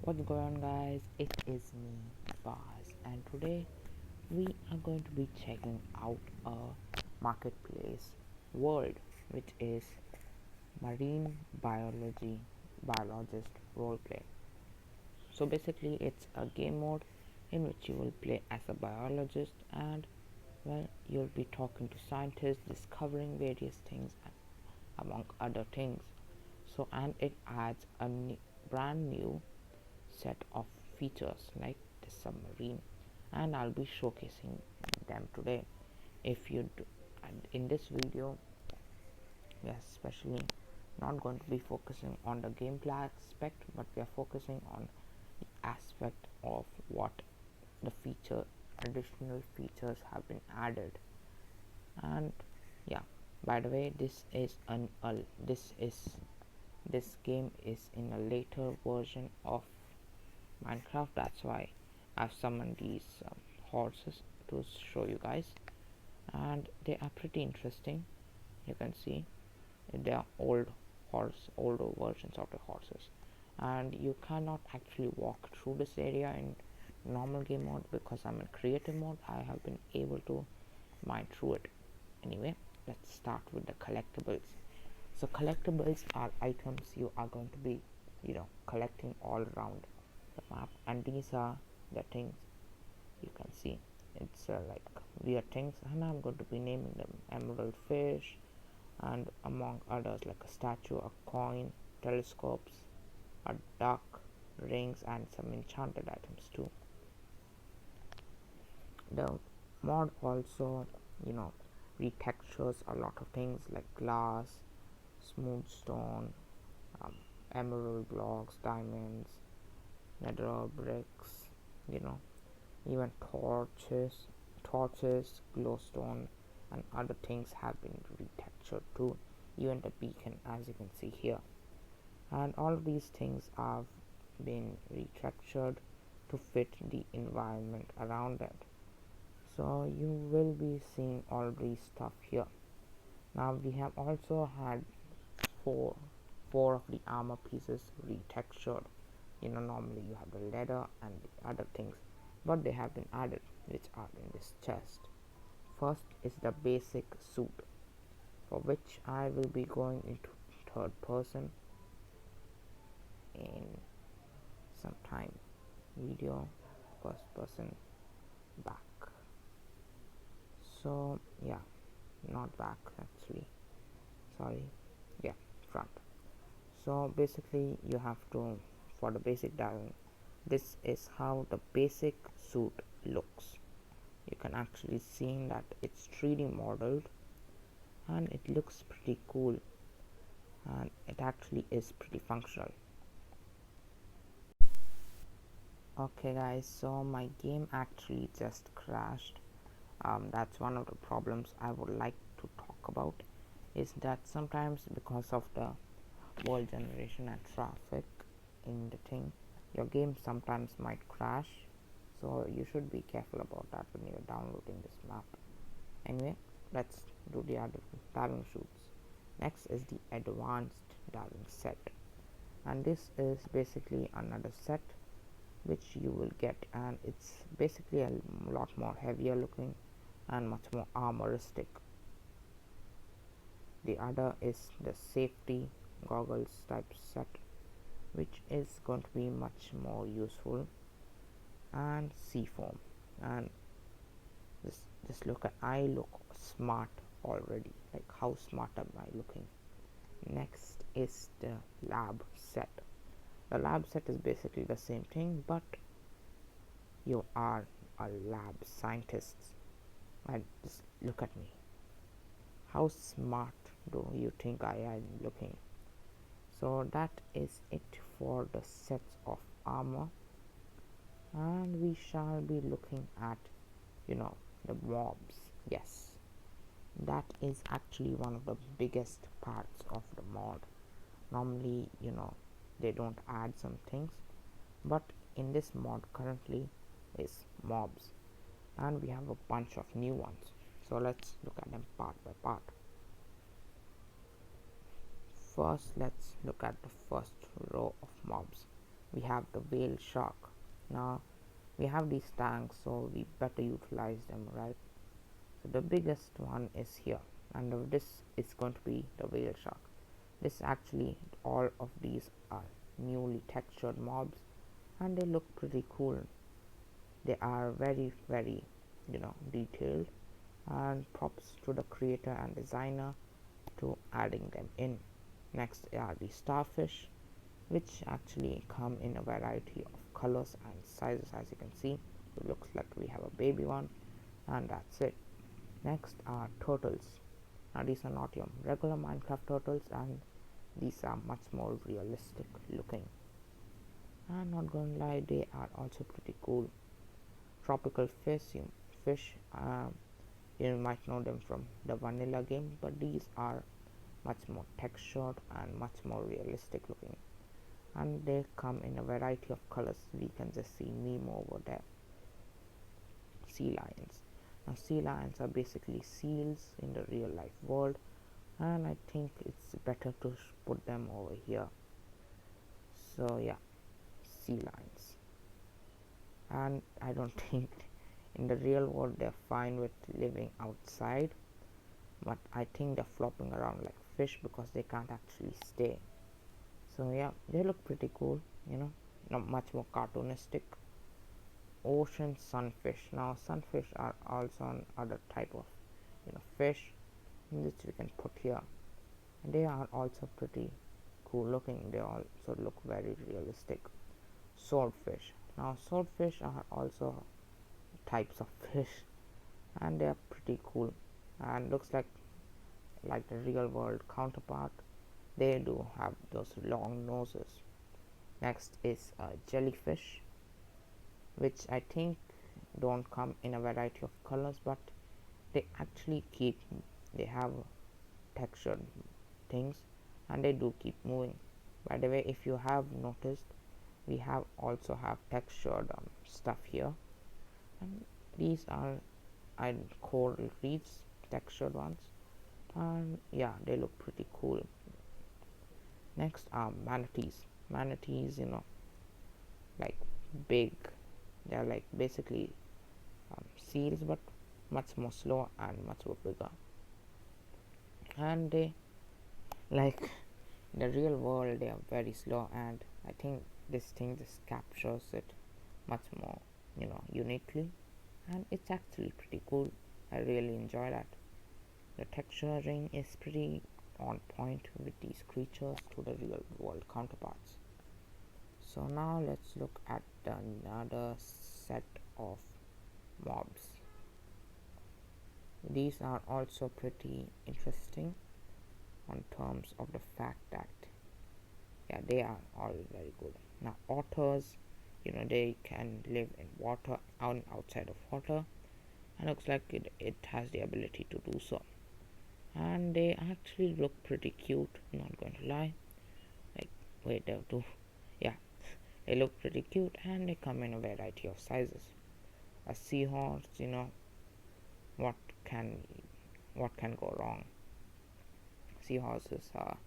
What's going on, guys? It is me, Baz, and today we are going to be checking out a marketplace world, which is marine biologist roleplay. So basically, it's a game mode in which you will play as a biologist, and you'll be talking to scientists, discovering various things, among other things. And it adds a brand new set of features like the submarine, and I'll be showcasing them today. If you do, and in this video we are especially not going to be focusing on the gameplay aspect, but we are focusing on the aspect of what the additional features have been added. And yeah, by the way, this game is in a later version of Minecraft. That's why I've summoned these horses to show you guys, and they are pretty interesting. You can see they are older versions of the horses, and you cannot actually walk through this area in normal game mode. Because I'm in creative mode, I have been able to mine through it. Anyway, let's start with the collectibles. So collectibles are items you are going to be collecting all around the map, and these are the things you can see. It's like weird things, and I'm going to be naming them emerald fish, and among others like a statue, a coin, telescopes, a duck, rings, and some enchanted items too. The mod also retextures a lot of things like glass, smooth stone, emerald blocks, diamonds, nether bricks, even torches, glowstone, and other things have been retextured too. Even the beacon, as you can see here, and all of these things have been retextured to fit the environment around it. So you will be seeing all these stuff here. Now we have also had four of the armor pieces retextured. Normally you have the leather and the other things, but they have been added, which are in this chest. First is the basic suit, for which I will be going into third person in some time. Video, first person, back. So yeah, not back actually, sorry, yeah, front. So basically you have to, for the basic diving, this is how the basic suit looks. You can actually see that it's 3D modeled, and it looks pretty cool, and it actually is pretty functional. Okay guys, so my game actually just crashed. That's one of the problems I would like to talk about, is that sometimes because of the world generation and traffic in the thing, your game sometimes might crash, so you should be careful about that when you're downloading this map. Anyway, let's do the other diving suits. Next is the advanced diving set, and this is basically another set which you will get, and it's basically a lot more heavier looking and much more armoristic. The other is the safety goggles type set, which is going to be much more useful, and seafoam. And just look at, I look smart already. Like, how smart am I looking? Next is the lab set. The lab set is basically the same thing, but you are a lab scientist. And just look at me. How smart do you think I am looking? So that is it for the sets of armor, and we shall be looking at the mobs. Yes, that is actually one of the biggest parts of the mod. Normally they don't add some things, but in this mod currently is mobs, and we have a bunch of new ones. So let's look at them part by part. First, let's look at the first row of mobs. we have the whale shark. Now we have these tanks, so we better utilize them, right? So the biggest one is here, and this is going to be the whale shark. This actually, all of these are newly textured mobs, and they look pretty cool. They are very, very, detailed, and props to the creator and designer to adding them in. Next are the starfish, which actually come in a variety of colors and sizes. As you can see, it looks like we have a baby one, and that's it. Next are turtles. Now these are not your regular Minecraft turtles, and these are much more realistic looking. I'm not gonna lie, they are also pretty cool. Tropical fish, you might know them from the vanilla game, but these are much more textured and much more realistic looking, and they come in a variety of colors. We can just see Nemo over there. Sea lions. Now sea lions are basically seals in the real life world, and I think it's better to put them over here. So yeah, sea lions. And I don't think in the real world they're fine with living outside, but I think they're flopping around like fish because they can't actually stay. So yeah, they look pretty cool, not much more cartoonistic. Ocean sunfish. Now sunfish are also another type of fish which we can put here, and they are also pretty cool looking. They also look very realistic. Swordfish. Now swordfish are also types of fish, and they are pretty cool and looks like the real world counterpart. They do have those long noses. Next is jellyfish, which I think don't come in a variety of colors, but they actually they have textured things, and they do keep moving. By the way, if you have noticed, we have also have textured stuff here, and these are coral reefs, textured ones, and yeah, they look pretty cool. Next are manatees. Manatees, like big, they're like basically seals, but much more slow and much more bigger, and they, like, in the real world they are very slow, and I think this thing just captures it much more uniquely, and it's actually pretty cool. I really enjoy that. The texturing is pretty on point with these creatures to the real world counterparts. So now let's look at another set of mobs. These are also pretty interesting on terms of the fact that they are all very good. Now otters, they can live in water and outside of water, and looks like it has the ability to do so, and they actually look pretty cute, not going to lie. Like, wait, there too. Yeah, they look pretty cute, and they come in a variety of sizes. A seahorse, what can go wrong? Seahorses are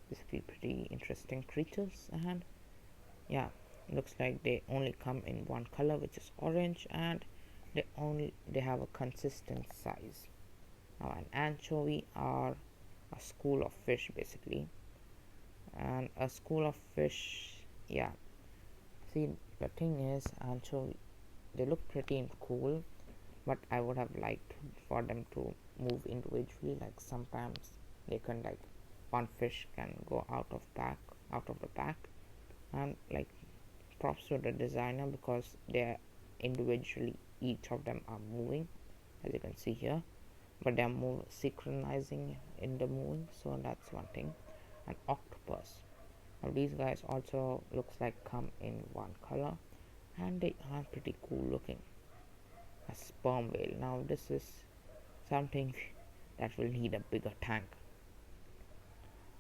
basically pretty interesting creatures, and yeah, looks like they only come in one color, which is orange, and they have a consistent size. Now an anchovy are a school of fish basically, and a school of fish, yeah. See, the thing is, anchovy, they look pretty cool, but I would have liked for them to move individually. Like sometimes they can, like, one fish can go out of the pack, and like, props to the designer because they're individually, each of them are moving, as you can see here, but they're more synchronizing in the moving, so that's one thing. An octopus. Now these guys also looks like come in one color, and they are pretty cool looking. A sperm whale. Now this is something that will need a bigger tank.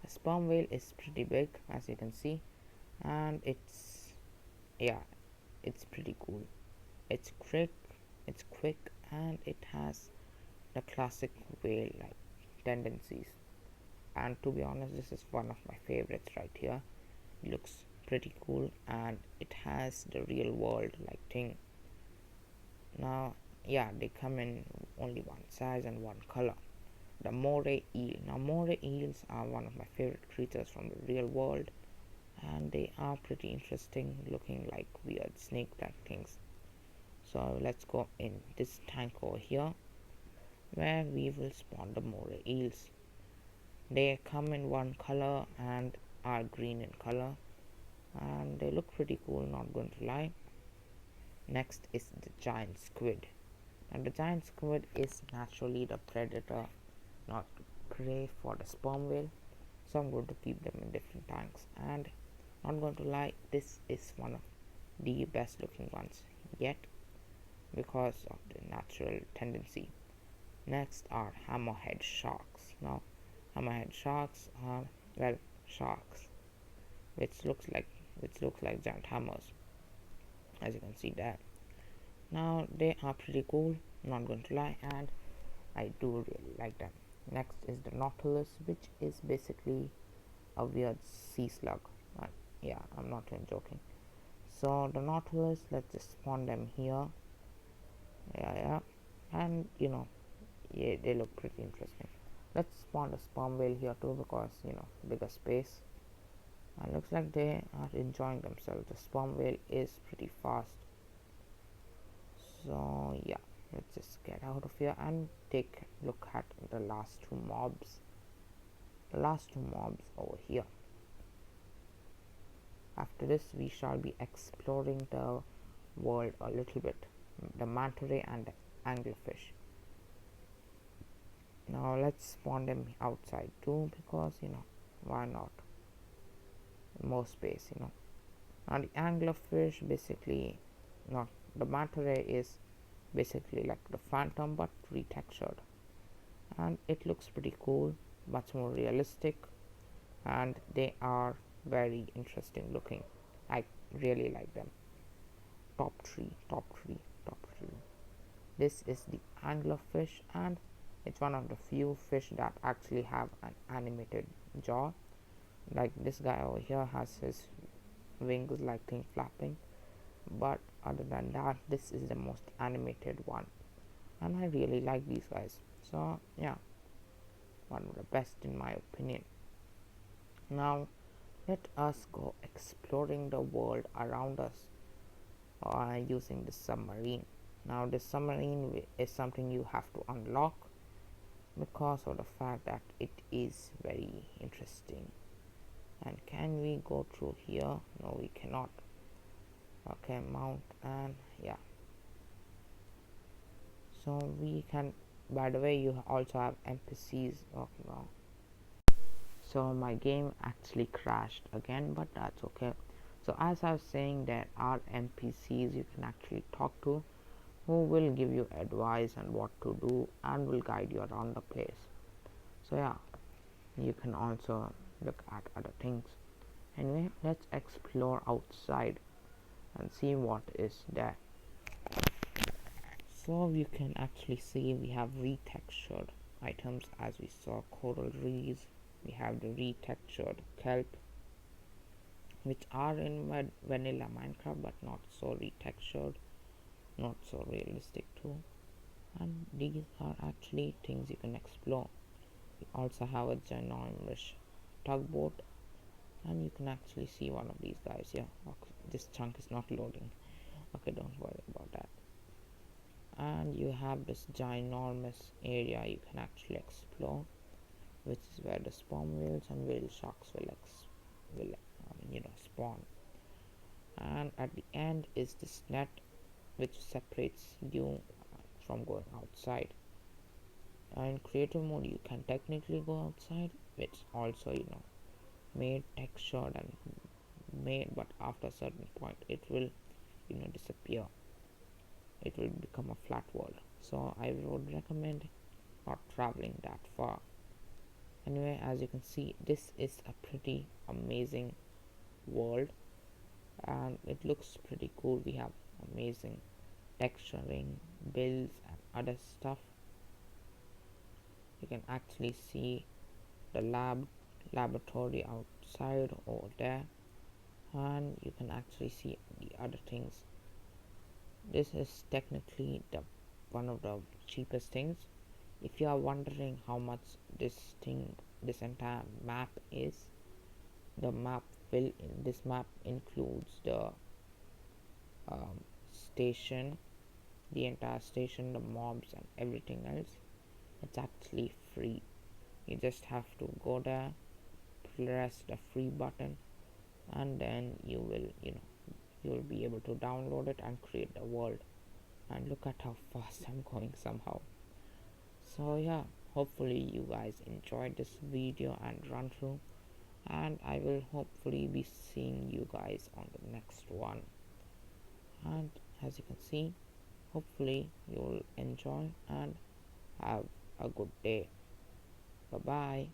A sperm whale is pretty big, as you can see, and it's pretty cool. It's quick, and it has the classic whale like tendencies. And to be honest, this is one of my favorites right here. It looks pretty cool, and it has the real world like thing. Now yeah, they come in only one size and one color. The moray eel. Now moray eels are one of my favorite creatures from the real world, and they are pretty interesting looking, like weird snake like things. So let's go in this tank over here where we will spawn the moray eels. They come in one color and are green in color, and they look pretty cool, not going to lie. Next is the giant squid. And the giant squid is naturally the predator, not prey for the sperm whale, so I'm going to keep them in different tanks. And not going to lie, this is one of the best looking ones yet because of the natural tendency. Next are hammerhead sharks. Now hammerhead sharks are, well, sharks which looks like giant hammers, as you can see there. Now they are pretty cool, not going to lie, and I do really like them. Next is the Nautilus, which is basically a weird sea slug. Yeah, I'm not even joking. So the Nautilus, let's just spawn them here. Yeah, and yeah, they look pretty interesting. Let's spawn a sperm whale here too, because bigger space. And looks like they are enjoying themselves. The sperm whale is pretty fast. So yeah, let's just get out of here and take a look at the last two mobs. The last two mobs over here. After this, we shall be exploring the world a little bit. The manta ray and the anglerfish. Now let's spawn them outside too, because why not? More space, Now the anglerfish, basically, not the manta ray, is basically like the phantom but retextured, and it looks pretty cool, much more realistic, and they are very interesting looking. I really like them. Top three. This is the anglerfish, and it's one of the few fish that actually have an animated jaw. Like this guy over here has his wings like thing flapping, but other than that, this is the most animated one, and I really like these guys. So yeah, one of the best in my opinion. Now let us go exploring the world around us using the submarine. Now the submarine is something you have to unlock because of the fact that it is very interesting. And can we go through here? No, we cannot. Okay, mount, and yeah, so we can, by the way, you also have NPCs. Oh no, so my game actually crashed again, but that's okay. So as I was saying, there are NPCs you can actually talk to, who will give you advice on what to do and will guide you around the place. So yeah, you can also look at other things. Anyway, let's explore outside and see what is there. So you can actually see we have retextured items, as we saw coral reefs. We have the retextured kelp, which are in vanilla Minecraft but not so retextured, not so realistic too. And these are actually things you can explore. We also have a ginormous tugboat, and you can actually see one of these guys here. Okay, this chunk is not loading. Okay, don't worry about that. And you have this ginormous area you can actually explore, which is where the sperm whales and whale sharks will spawn. And at the end is this net, which separates you from going outside. In creative mode, you can technically go outside, which also made textured and made, but after a certain point, it will disappear. It will become a flat world. So I would recommend not traveling that far. Anyway, as you can see, this is a pretty amazing world, and it looks pretty cool. We have amazing texturing, builds, and other stuff. You can actually see the laboratory outside over there, and you can actually see the other things. This is technically the one of the cheapest things. If you are wondering how much this entire map is, this map includes the station, the entire station, the mobs and everything else. It's actually free. You just have to go there, press the free button, and then you'll be able to download it and create the world. And look at how fast I'm going somehow. So yeah, hopefully you guys enjoyed this video and run through, and I will hopefully be seeing you guys on the next one. And as you can see, hopefully you'll enjoy and have a good day. Bye bye.